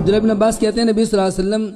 عبداللہ بن عباس کہتے ہیں نبی صلی اللہ علیہ وسلم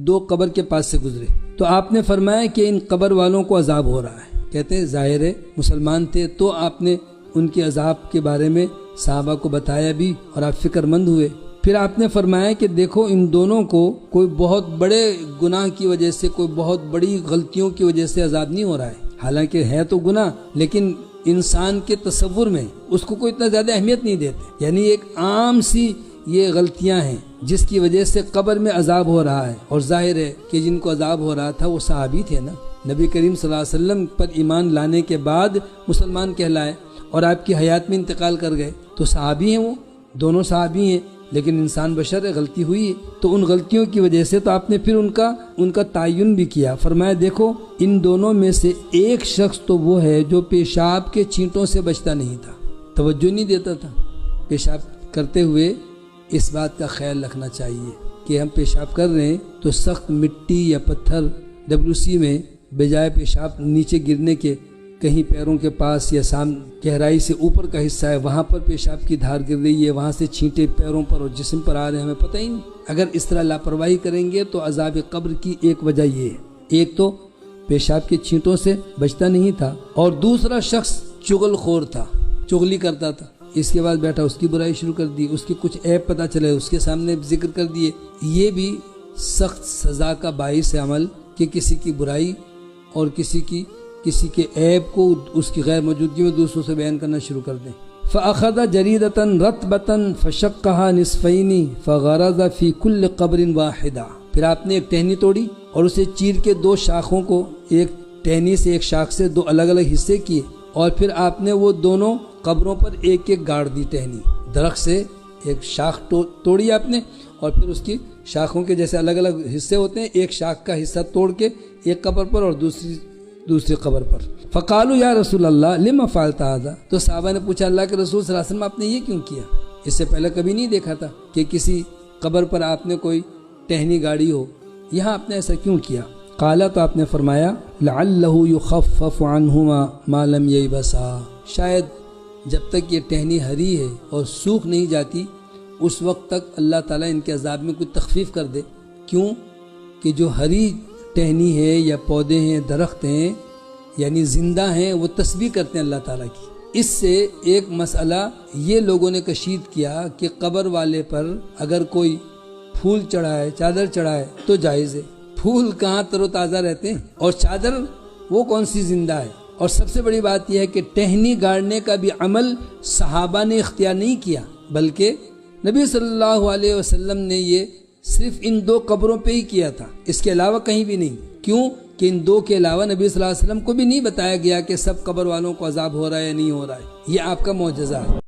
دو قبر کے پاس سے گزرے تو آپ نے فرمایا کہ ان قبر والوں کو عذاب ہو رہا ہے. کہتے ہیں ظاہر ہے مسلمان تھے تو آپ نے ان کے عذاب کے بارے میں صحابہ کو بتایا بھی اور آپ فکر مند ہوئے. پھر آپ نے فرمایا کہ دیکھو ان دونوں کو کوئی بہت بڑے گناہ کی وجہ سے، کوئی بہت بڑی غلطیوں کی وجہ سے عذاب نہیں ہو رہا ہے. حالانکہ ہے تو گناہ، لیکن انسان کے تصور میں اس کو کوئی اتنا زیادہ اہمیت نہیں دیتے. یعنی ایک عام سی یہ غلطیاں ہیں جس کی وجہ سے قبر میں عذاب ہو رہا ہے. اور ظاہر ہے کہ جن کو عذاب ہو رہا تھا وہ صحابی تھے نا. نبی کریم صلی اللہ علیہ وسلم پر ایمان لانے کے بعد مسلمان کہلائے اور آپ کی حیات میں انتقال کر گئے تو صحابی ہیں، وہ دونوں صحابی ہیں. لیکن انسان بشر ہے، غلطی ہوئی ہے تو ان غلطیوں کی وجہ سے تو آپ نے پھر ان کا تعین بھی کیا. فرمایا دیکھو ان دونوں میں سے ایک شخص تو وہ ہے جو پیشاب کے چھینٹوں سے بچتا نہیں تھا، توجہ نہیں دیتا تھا. پیشاب کرتے ہوئے اس بات کا خیال رکھنا چاہیے کہ ہم پیشاب کر رہے ہیں تو سخت مٹی یا پتھر WC میں بجائے پیشاب نیچے گرنے کے کہیں پیروں کے پاس یا گہرائی سے اوپر کا حصہ ہے وہاں پر پیشاب کی دھار گر رہی ہے، وہاں سے چھینٹے پیروں پر اور جسم پر آ رہے ہیں، ہمیں پتہ ہی نہیں. اگر اس طرح لاپرواہی کریں گے تو عذاب قبر کی ایک وجہ یہ ہے، ایک تو پیشاب کے چھینٹوں سے بچتا نہیں تھا اور دوسرا شخص چغل خور تھا، چغلی کرتا تھا. اس کے بعد بیٹھا اس کی برائی شروع کر دی، اس کے کچھ عیب پتہ چلے اس کے سامنے ذکر کر دیے. یہ بھی سخت سزا کا باعث ہے عمل کہ کسی کی برائی اور کسی کے عیب کو اس کی غیر موجودگی میں دوسروں سے بیان کرنا شروع کر دیں. فَأَخَذَ جَرِيدَةً رَطْبَةً فَشَقَّهَا نِصْفَيْنِ فَغَرَزَ فِي كُلِّ قَبْرٍ وَاحِدًا. پھر آپ نے ایک ٹہنی توڑی اور اسے چیر کے دو شاخوں کو، ایک ٹہنی سے ایک شاخ سے دو الگ الگ حصے کیے اور پھر آپ نے وہ دونوں قبروں پر ایک ایک گاڑ دی. ٹہنی درخت سے ایک شاخ توڑی آپ نے اور پھر اس کی شاخوں کے جیسے الگ الگ حصے ہوتے ہیں، ایک شاخ کا حصہ توڑ کے ایک قبر پر اور دوسری قبر پر. فقالوا یا رسول اللہ لما فعلت هذا. تو صحابہ نے پوچھا اللہ کے رسول صلی اللہ علیہ وسلم آپ نے یہ کیوں کیا؟ اس سے پہلے کبھی نہیں دیکھا تھا کہ کسی قبر پر آپ نے کوئی ٹہنی گاڑی ہو، یہاں آپ نے ایسا کیوں کیا؟ قال، تو آپ نے فرمایا لعلہ یخفف عنہما ما لم یبسا. شاید جب تک یہ ٹہنی ہری ہے اور سوکھ نہیں جاتی اس وقت تک اللہ تعالیٰ ان کے عذاب میں کوئی تخفیف کر دے. کیوں کہ جو ہری ٹہنی ہے یا پودے ہیں، درخت ہیں، یعنی زندہ ہیں، وہ تسبیح کرتے ہیں اللہ تعالیٰ کی. اس سے ایک مسئلہ یہ لوگوں نے کشید کیا کہ قبر والے پر اگر کوئی پھول چڑھائے، چادر چڑھائے تو جائز ہے. پھول کہاں تر و تازہ رہتے ہیں اور چادر وہ کون سی زندہ ہے. اور سب سے بڑی بات یہ ہے کہ ٹہنی گاڑنے کا بھی عمل صحابہ نے اختیار نہیں کیا، بلکہ نبی صلی اللہ علیہ وسلم نے یہ صرف ان دو قبروں پہ ہی کیا تھا، اس کے علاوہ کہیں بھی نہیں. کیوں کہ ان دو کے علاوہ نبی صلی اللہ علیہ وسلم کو بھی نہیں بتایا گیا کہ سب قبر والوں کو عذاب ہو رہا ہے یا نہیں ہو رہا ہے. یہ آپ کا معجزہ ہے.